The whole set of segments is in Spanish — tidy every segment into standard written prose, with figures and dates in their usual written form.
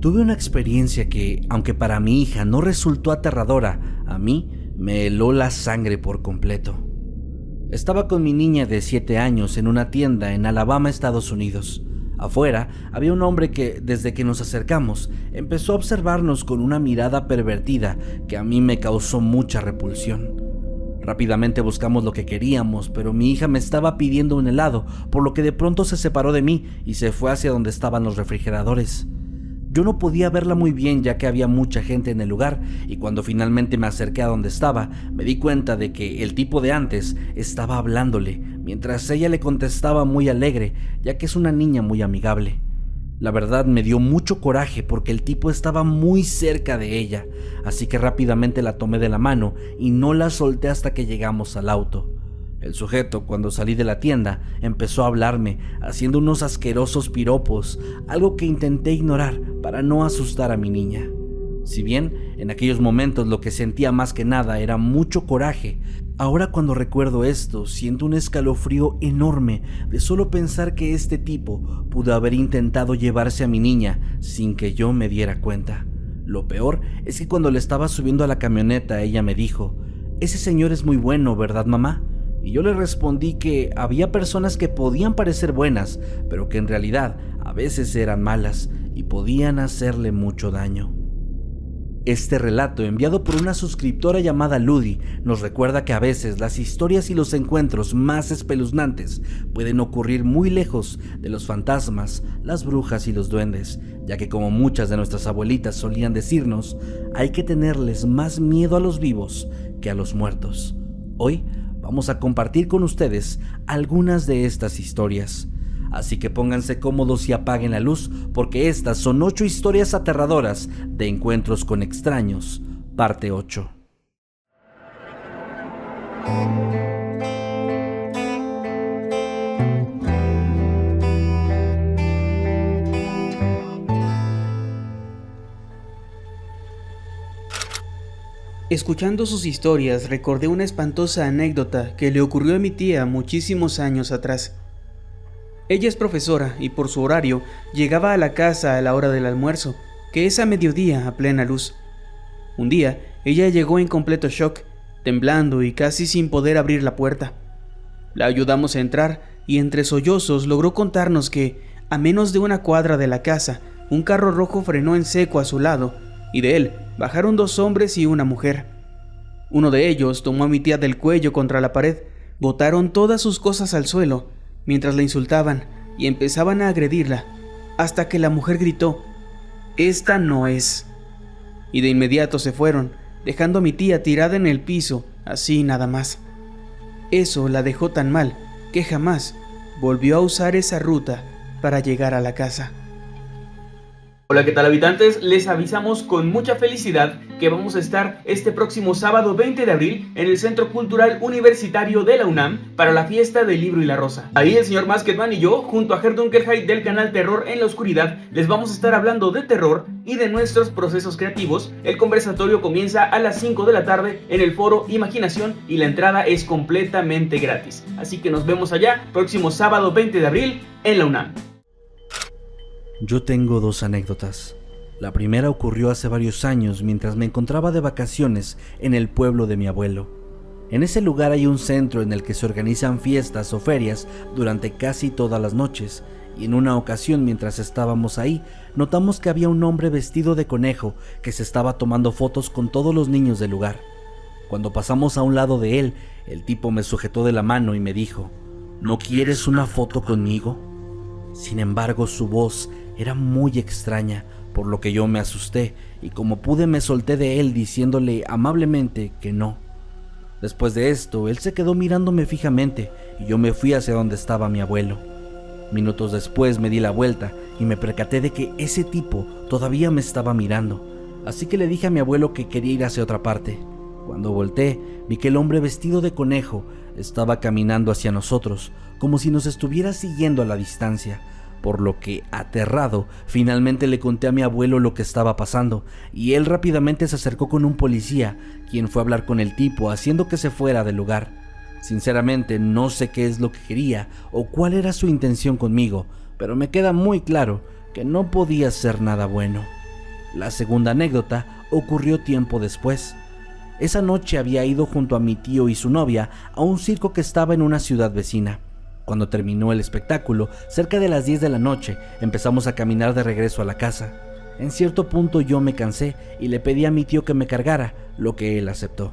Tuve una experiencia que, aunque para mi hija no resultó aterradora, a mí me heló la sangre por completo. Estaba con mi niña de 7 años en una tienda en Alabama, Estados Unidos. Afuera había un hombre que, desde que nos acercamos, empezó a observarnos con una mirada pervertida que a mí me causó mucha repulsión. Rápidamente buscamos lo que queríamos, pero mi hija me estaba pidiendo un helado, por lo que de pronto se separó de mí y se fue hacia donde estaban los refrigeradores. Yo no podía verla muy bien ya que había mucha gente en el lugar, y cuando finalmente me acerqué a donde estaba, me di cuenta de que el tipo de antes estaba hablándole, mientras ella le contestaba muy alegre, ya que es una niña muy amigable. La verdad me dio mucho coraje porque el tipo estaba muy cerca de ella, así que rápidamente la tomé de la mano y no la solté hasta que llegamos al auto. El sujeto, cuando salí de la tienda, empezó a hablarme, haciendo unos asquerosos piropos, algo que intenté ignorar para no asustar a mi niña. Si bien en aquellos momentos lo que sentía más que nada era mucho coraje, ahora cuando recuerdo esto siento un escalofrío enorme de solo pensar que este tipo pudo haber intentado llevarse a mi niña sin que yo me diera cuenta. Lo peor es que cuando le estaba subiendo a la camioneta ella me dijo: «Ese señor es muy bueno, ¿verdad, mamá?». Y yo le respondí que había personas que podían parecer buenas, pero que en realidad a veces eran malas y podían hacerle mucho daño. Este relato, enviado por una suscriptora llamada Ludi, nos recuerda que a veces las historias y los encuentros más espeluznantes pueden ocurrir muy lejos de los fantasmas, las brujas y los duendes, ya que, como muchas de nuestras abuelitas solían decirnos, hay que tenerles más miedo a los vivos que a los muertos. Hoy vamos a compartir con ustedes algunas de estas historias. Así que pónganse cómodos y apaguen la luz, porque estas son 8 historias aterradoras de encuentros con extraños, parte 8. Escuchando sus historias, recordé una espantosa anécdota que le ocurrió a mi tía muchísimos años atrás. Ella es profesora y por su horario llegaba a la casa a la hora del almuerzo, que es a mediodía a plena luz. Un día, ella llegó en completo shock, temblando y casi sin poder abrir la puerta. La ayudamos a entrar y entre sollozos logró contarnos que, a menos de una cuadra de la casa, un carro rojo frenó en seco a su lado y de él bajaron 2 hombres y una mujer. Uno de ellos tomó a mi tía del cuello contra la pared, botaron todas sus cosas al suelo, mientras la insultaban y empezaban a agredirla, hasta que la mujer gritó: «Esta no es». Y de inmediato se fueron, dejando a mi tía tirada en el piso, así nada más. Eso la dejó tan mal que jamás volvió a usar esa ruta para llegar a la casa. Hola, ¿qué tal, habitantes? Les avisamos con mucha felicidad que vamos a estar este próximo sábado 20 de abril en el Centro Cultural Universitario de la UNAM para la fiesta del Libro y la Rosa. Ahí el señor Masketman y yo, junto a Ger Dunkelheit del canal Terror en la Oscuridad, les vamos a estar hablando de terror y de nuestros procesos creativos. El conversatorio comienza a las 5 de la tarde en el foro Imaginación y la entrada es completamente gratis. Así que nos vemos allá próximo sábado 20 de abril en la UNAM. Yo tengo 2 anécdotas. La primera ocurrió hace varios años mientras me encontraba de vacaciones en el pueblo de mi abuelo. En ese lugar hay un centro en el que se organizan fiestas o ferias durante casi todas las noches, y en una ocasión mientras estábamos ahí, notamos que había un hombre vestido de conejo que se estaba tomando fotos con todos los niños del lugar. Cuando pasamos a un lado de él, el tipo me sujetó de la mano y me dijo: «¿No quieres una foto conmigo?». Sin embargo, su voz era muy extraña, por lo que yo me asusté y como pude me solté de él diciéndole amablemente que no. Después de esto, él se quedó mirándome fijamente y yo me fui hacia donde estaba mi abuelo. Minutos después me di la vuelta y me percaté de que ese tipo todavía me estaba mirando, así que le dije a mi abuelo que quería ir hacia otra parte. Cuando volteé, vi que el hombre vestido de conejo estaba caminando hacia nosotros, como si nos estuviera siguiendo a la distancia, por lo que, aterrado, finalmente le conté a mi abuelo lo que estaba pasando, y él rápidamente se acercó con un policía, quien fue a hablar con el tipo, haciendo que se fuera del lugar. Sinceramente, no sé qué es lo que quería o cuál era su intención conmigo, pero me queda muy claro que no podía ser nada bueno. La segunda anécdota ocurrió tiempo después. Esa noche había ido junto a mi tío y su novia a un circo que estaba en una ciudad vecina. Cuando terminó el espectáculo, cerca de las 10 de la noche, empezamos a caminar de regreso a la casa. En cierto punto yo me cansé y le pedí a mi tío que me cargara, lo que él aceptó.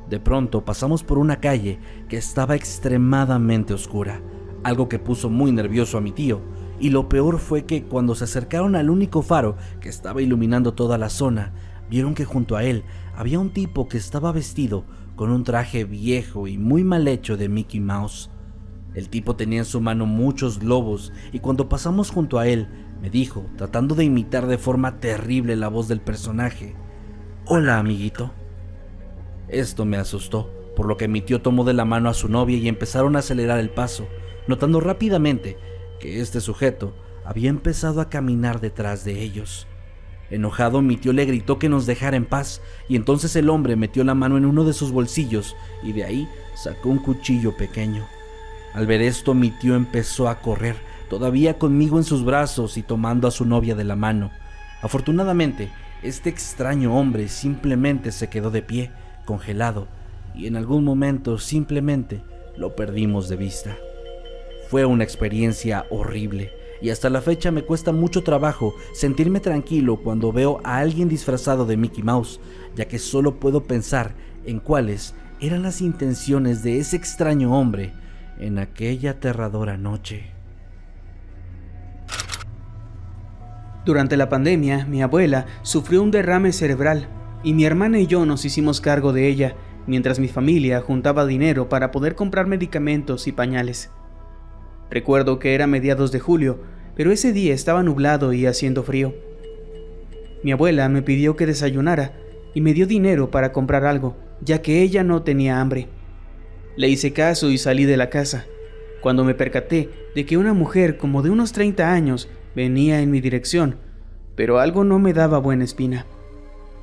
De pronto pasamos por una calle que estaba extremadamente oscura, algo que puso muy nervioso a mi tío, y lo peor fue que cuando se acercaron al único faro que estaba iluminando toda la zona, vieron que junto a él había un tipo que estaba vestido con un traje viejo y muy mal hecho de Mickey Mouse. El tipo tenía en su mano muchos globos y cuando pasamos junto a él, me dijo, tratando de imitar de forma terrible la voz del personaje: «Hola, amiguito». Esto me asustó, por lo que mi tío tomó de la mano a su novia y empezaron a acelerar el paso, notando rápidamente que este sujeto había empezado a caminar detrás de ellos. Enojado, mi tío le gritó que nos dejara en paz y entonces el hombre metió la mano en uno de sus bolsillos y de ahí sacó un cuchillo pequeño. Al ver esto, mi tío empezó a correr, todavía conmigo en sus brazos y tomando a su novia de la mano. Afortunadamente, este extraño hombre simplemente se quedó de pie, congelado, y en algún momento simplemente lo perdimos de vista. Fue una experiencia horrible y hasta la fecha me cuesta mucho trabajo sentirme tranquilo cuando veo a alguien disfrazado de Mickey Mouse, ya que solo puedo pensar en cuáles eran las intenciones de ese extraño hombre en aquella aterradora noche. Durante la pandemia, mi abuela sufrió un derrame cerebral y mi hermana y yo nos hicimos cargo de ella, mientras mi familia juntaba dinero para poder comprar medicamentos y pañales. Recuerdo que era mediados de julio, pero ese día estaba nublado y haciendo frío. Mi abuela me pidió que desayunara y me dio dinero para comprar algo, ya que ella no tenía hambre. Le hice caso y salí de la casa, cuando me percaté de que una mujer como de unos 30 años venía en mi dirección, pero algo no me daba buena espina.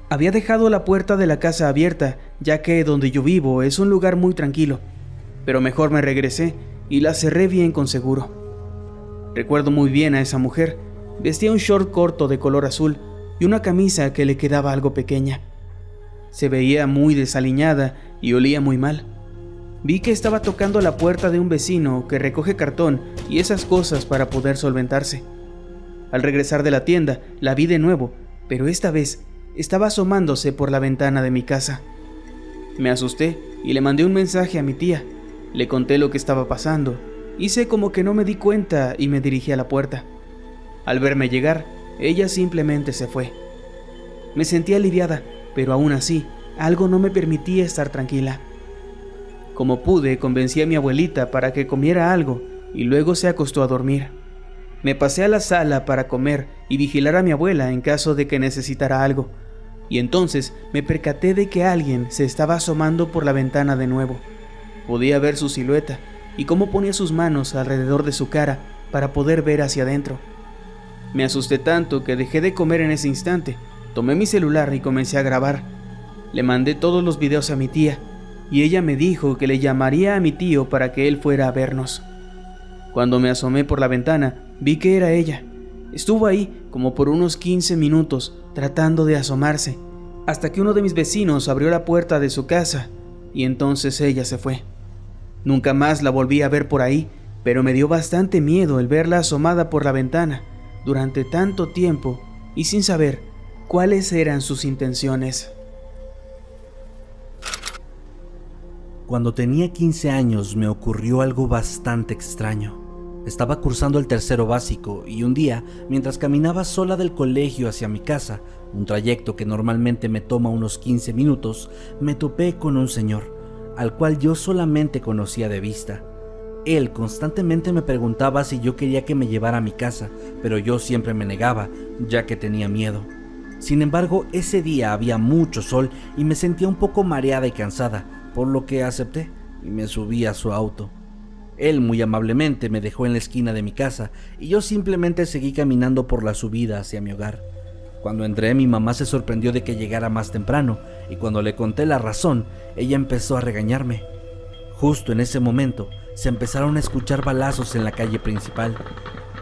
Había dejado la puerta de la casa abierta, ya que donde yo vivo es un lugar muy tranquilo, pero mejor me regresé y la cerré bien con seguro. Recuerdo muy bien a esa mujer. Vestía un short corto de color azul y una camisa que le quedaba algo pequeña. Se veía muy desaliñada y olía muy mal. Vi que estaba tocando la puerta de un vecino que recoge cartón y esas cosas para poder solventarse. Al regresar de la tienda, la vi de nuevo, pero esta vez estaba asomándose por la ventana de mi casa. Me asusté y le mandé un mensaje a mi tía. Le conté lo que estaba pasando. Hice como que no me di cuenta y me dirigí a la puerta. Al verme llegar, ella simplemente se fue. Me sentí aliviada, pero aún así, algo no me permitía estar tranquila. Como pude, convencí a mi abuelita para que comiera algo y luego se acostó a dormir. Me pasé a la sala para comer y vigilar a mi abuela en caso de que necesitara algo, y entonces me percaté de que alguien se estaba asomando por la ventana de nuevo. Podía ver su silueta y cómo ponía sus manos alrededor de su cara para poder ver hacia adentro. Me asusté tanto que dejé de comer en ese instante. Tomé mi celular y comencé a grabar. Le mandé todos los videos a mi tía y ella me dijo que le llamaría a mi tío para que él fuera a vernos. Cuando me asomé por la ventana, vi que era ella. Estuvo ahí como por unos 15 minutos tratando de asomarse, hasta que uno de mis vecinos abrió la puerta de su casa y entonces ella se fue. Nunca más la volví a ver por ahí, pero me dio bastante miedo el verla asomada por la ventana durante tanto tiempo y sin saber cuáles eran sus intenciones. Cuando tenía 15 años me ocurrió algo bastante extraño. Estaba cursando el tercero básico y un día, mientras caminaba sola del colegio hacia mi casa, un trayecto que normalmente me toma unos 15 minutos, me topé con un señor, al cual yo solamente conocía de vista. Él constantemente me preguntaba si yo quería que me llevara a mi casa, pero yo siempre me negaba, ya que tenía miedo. Sin embargo, ese día había mucho sol y me sentía un poco mareada y cansada, por lo que acepté y me subí a su auto. Él muy amablemente me dejó en la esquina de mi casa y yo simplemente seguí caminando por la subida hacia mi hogar. Cuando entré, mi mamá se sorprendió de que llegara más temprano y cuando le conté la razón, ella empezó a regañarme. Justo en ese momento, se empezaron a escuchar balazos en la calle principal.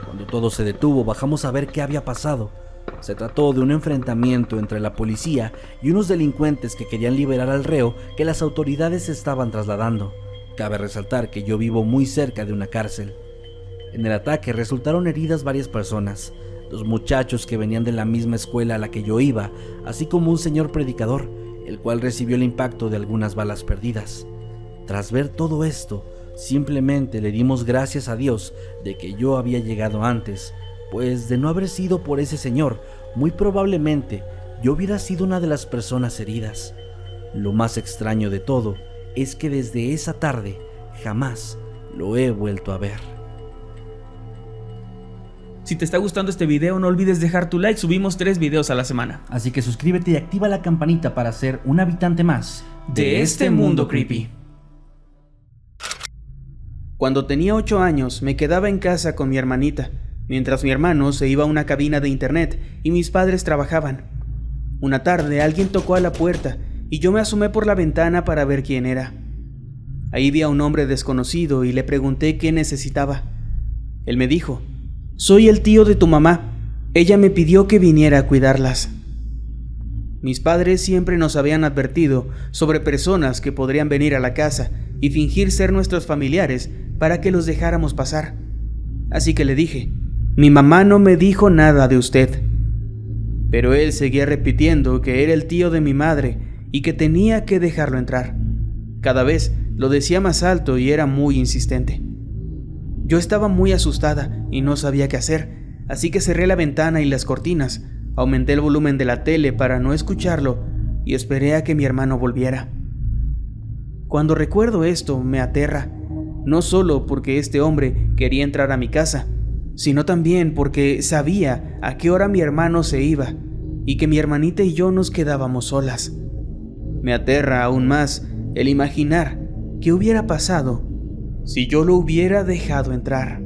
Cuando todo se detuvo, bajamos a ver qué había pasado. Se trató de un enfrentamiento entre la policía y unos delincuentes que querían liberar al reo que las autoridades estaban trasladando. Cabe resaltar que yo vivo muy cerca de una cárcel. En el ataque resultaron heridas varias personas, 2 muchachos que venían de la misma escuela a la que yo iba, así como un señor predicador, el cual recibió el impacto de algunas balas perdidas. Tras ver todo esto, simplemente le dimos gracias a Dios de que yo había llegado antes, pues de no haber sido por ese señor, muy probablemente yo hubiera sido una de las personas heridas. Lo más extraño de todo es que desde esa tarde jamás lo he vuelto a ver. Si te está gustando este video, no olvides dejar tu like, subimos 3 videos a la semana. Así que suscríbete y activa la campanita para ser un habitante más De este mundo creepy. Cuando tenía 8 años me quedaba en casa con mi hermanita, mientras mi hermano se iba a una cabina de internet y mis padres trabajaban. Una tarde alguien tocó a la puerta y yo me asomé por la ventana para ver quién era. Ahí vi a un hombre desconocido y le pregunté qué necesitaba. Él me dijo: «Soy el tío de tu mamá. Ella me pidió que viniera a cuidarlas». Mis padres siempre nos habían advertido sobre personas que podrían venir a la casa y fingir ser nuestros familiares para que los dejáramos pasar. Así que le dije: «Mi mamá no me dijo nada de usted». Pero él seguía repitiendo que era el tío de mi madre y que tenía que dejarlo entrar. Cada vez lo decía más alto y era muy insistente. Yo estaba muy asustada y no sabía qué hacer, así que cerré la ventana y las cortinas, aumenté el volumen de la tele para no escucharlo y esperé a que mi hermano volviera. Cuando recuerdo esto me aterra, no solo porque este hombre quería entrar a mi casa, sino también porque sabía a qué hora mi hermano se iba y que mi hermanita y yo nos quedábamos solas. Me aterra aún más el imaginar qué hubiera pasado si yo lo hubiera dejado entrar.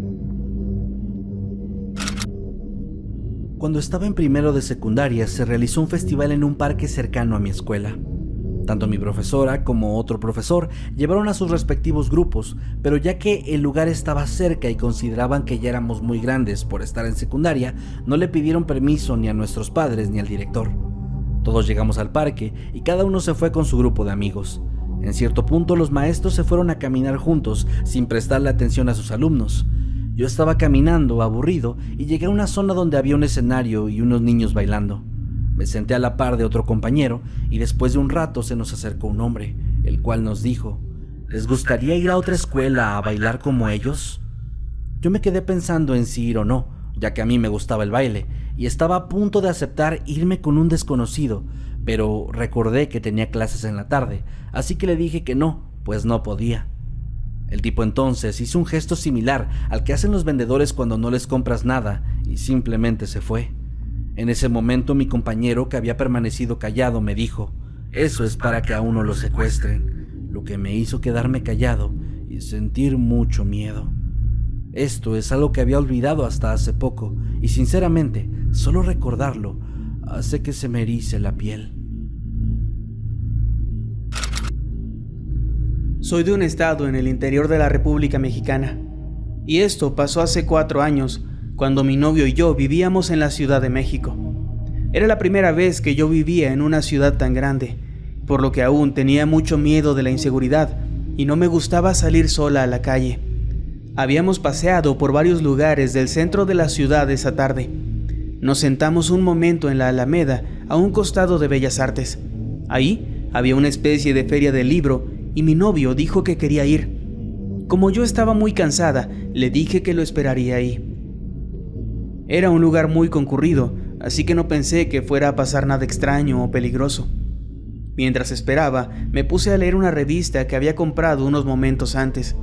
Cuando estaba en primero de secundaria se realizó un festival en un parque cercano a mi escuela. Tanto mi profesora como otro profesor llevaron a sus respectivos grupos, pero ya que el lugar estaba cerca y consideraban que ya éramos muy grandes por estar en secundaria, no le pidieron permiso ni a nuestros padres ni al director. Todos llegamos al parque y cada uno se fue con su grupo de amigos. En cierto punto los maestros se fueron a caminar juntos sin prestarle atención a sus alumnos. Yo estaba caminando aburrido y llegué a una zona donde había un escenario y unos niños bailando. Me senté a la par de otro compañero y después de un rato se nos acercó un hombre, el cual nos dijo: ¿les gustaría ir a otra escuela a bailar como ellos? Yo me quedé pensando en si ir o no, ya que a mí me gustaba el baile y estaba a punto de aceptar irme con un desconocido, pero recordé que tenía clases en la tarde, así que le dije que no, pues no podía. El tipo entonces hizo un gesto similar al que hacen los vendedores cuando no les compras nada y simplemente se fue. En ese momento mi compañero, que había permanecido callado, me dijo: «Eso es para que a uno lo secuestren», lo que me hizo quedarme callado y sentir mucho miedo. Esto es algo que había olvidado hasta hace poco y sinceramente, solo recordarlo hace que se me erice la piel. Soy de un estado en el interior de la República Mexicana, y esto pasó hace 4 años, cuando mi novio y yo vivíamos en la Ciudad de México. Era la primera vez que yo vivía en una ciudad tan grande, por lo que aún tenía mucho miedo de la inseguridad y no me gustaba salir sola a la calle. Habíamos paseado por varios lugares del centro de la ciudad esa tarde. Nos sentamos un momento en la Alameda, a un costado de Bellas Artes. Ahí había una especie de feria del libro y mi novio dijo que quería ir. Como yo estaba muy cansada, le dije que lo esperaría ahí. Era un lugar muy concurrido, así que no pensé que fuera a pasar nada extraño o peligroso. Mientras esperaba, me puse a leer una revista que había comprado unos momentos antes.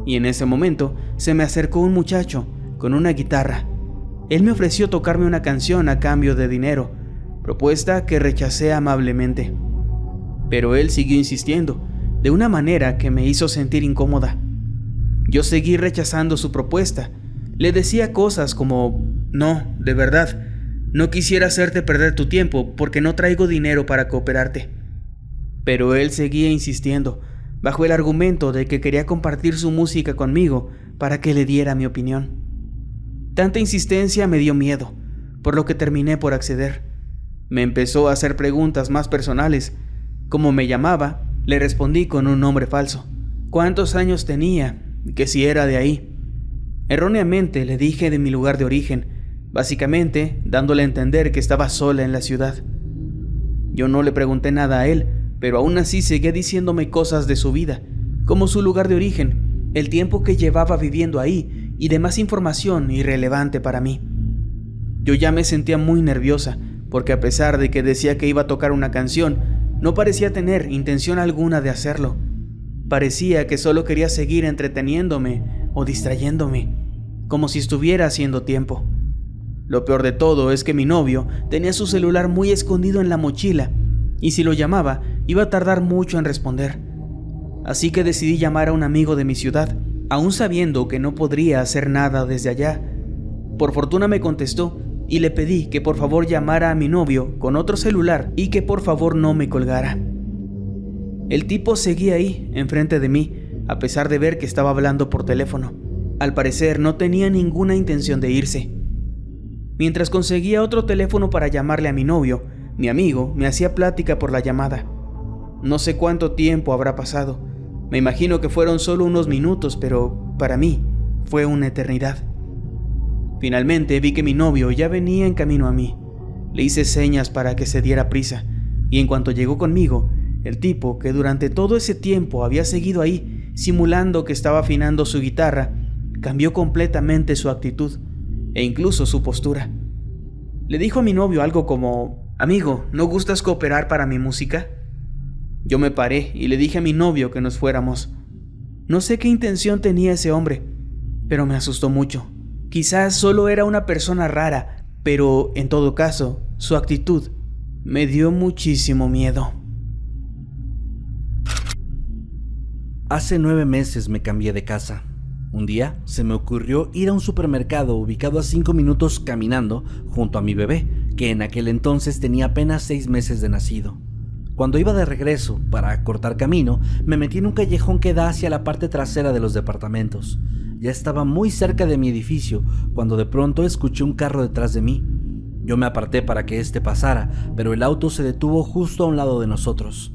Y en ese momento se me acercó un muchacho con una guitarra. Él me ofreció tocarme una canción a cambio de dinero, propuesta que rechacé amablemente. Pero él siguió insistiendo, de una manera que me hizo sentir incómoda. Yo seguí rechazando su propuesta. Le decía cosas como: «No, de verdad, no quisiera hacerte perder tu tiempo porque no traigo dinero para cooperarte». Pero él seguía insistiendo, bajo el argumento de que quería compartir su música conmigo para que le diera mi opinión. Tanta insistencia me dio miedo, por lo que terminé por acceder. Me empezó a hacer preguntas más personales. Como me llamaba, le respondí con un nombre falso. ¿Cuántos años tenía? Que si era de ahí. Erróneamente le dije de mi lugar de origen, básicamente dándole a entender que estaba sola en la ciudad. Yo no le pregunté nada a él, pero aún así seguía diciéndome cosas de su vida, como su lugar de origen, el tiempo que llevaba viviendo ahí y demás información irrelevante para mí. Yo ya me sentía muy nerviosa, porque a pesar de que decía que iba a tocar una canción, no parecía tener intención alguna de hacerlo. Parecía que solo quería seguir entreteniéndome o distrayéndome, como si estuviera haciendo tiempo. Lo peor de todo es que mi novio tenía su celular muy escondido en la mochila, y si lo llamaba, iba a tardar mucho en responder. Así que decidí llamar a un amigo de mi ciudad, aún sabiendo que no podría hacer nada desde allá. Por fortuna me contestó, y le pedí que por favor llamara a mi novio con otro celular y que por favor no me colgara. El tipo seguía ahí, enfrente de mí, a pesar de ver que estaba hablando por teléfono. Al parecer no tenía ninguna intención de irse. Mientras conseguía otro teléfono para llamarle a mi novio, mi amigo me hacía plática por la llamada. No sé cuánto tiempo habrá pasado. Me imagino que fueron solo unos minutos, pero para mí fue una eternidad. Finalmente vi que mi novio ya venía en camino a mí. Le hice señas para que se diera prisa, y en cuanto llegó conmigo, el tipo, que durante todo ese tiempo había seguido ahí, simulando que estaba afinando su guitarra, cambió completamente su actitud, e incluso su postura. Le dijo a mi novio algo como: «Amigo, ¿no gustas cooperar para mi música?». Yo me paré y le dije a mi novio que nos fuéramos. No sé qué intención tenía ese hombre, pero me asustó mucho. Quizás solo era una persona rara, pero en todo caso, su actitud me dio muchísimo miedo. Hace 9 meses me cambié de casa. Un día se me ocurrió ir a un supermercado ubicado a 5 minutos caminando junto a mi bebé, que en aquel entonces tenía apenas 6 meses de nacido. Cuando iba de regreso para cortar camino, me metí en un callejón que da hacia la parte trasera de los departamentos. Ya estaba muy cerca de mi edificio cuando de pronto escuché un carro detrás de mí. Yo me aparté para que este pasara, pero el auto se detuvo justo a un lado de nosotros.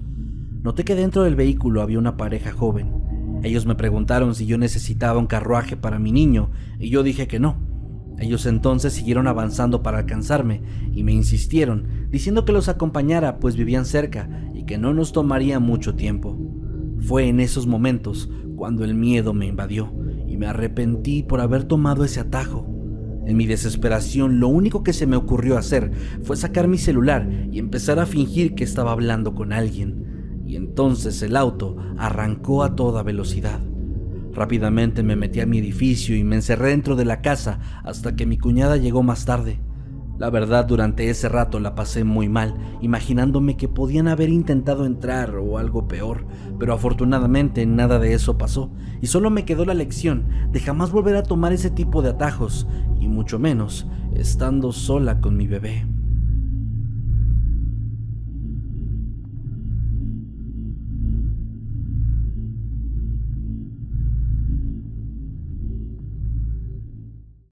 Noté que dentro del vehículo había una pareja joven. Ellos me preguntaron si yo necesitaba un carruaje para mi niño, y yo dije que no. Ellos entonces siguieron avanzando para alcanzarme, y me insistieron, diciendo que los acompañara pues vivían cerca y que no nos tomaría mucho tiempo. Fue en esos momentos cuando el miedo me invadió, y me arrepentí por haber tomado ese atajo. En mi desesperación, lo único que se me ocurrió hacer fue sacar mi celular y empezar a fingir que estaba hablando con alguien. Y entonces el auto arrancó a toda velocidad. Rápidamente me metí a mi edificio y me encerré dentro de la casa hasta que mi cuñada llegó más tarde. La verdad, durante ese rato la pasé muy mal, imaginándome que podían haber intentado entrar o algo peor, pero afortunadamente nada de eso pasó, y solo me quedó la lección de jamás volver a tomar ese tipo de atajos, y mucho menos estando sola con mi bebé.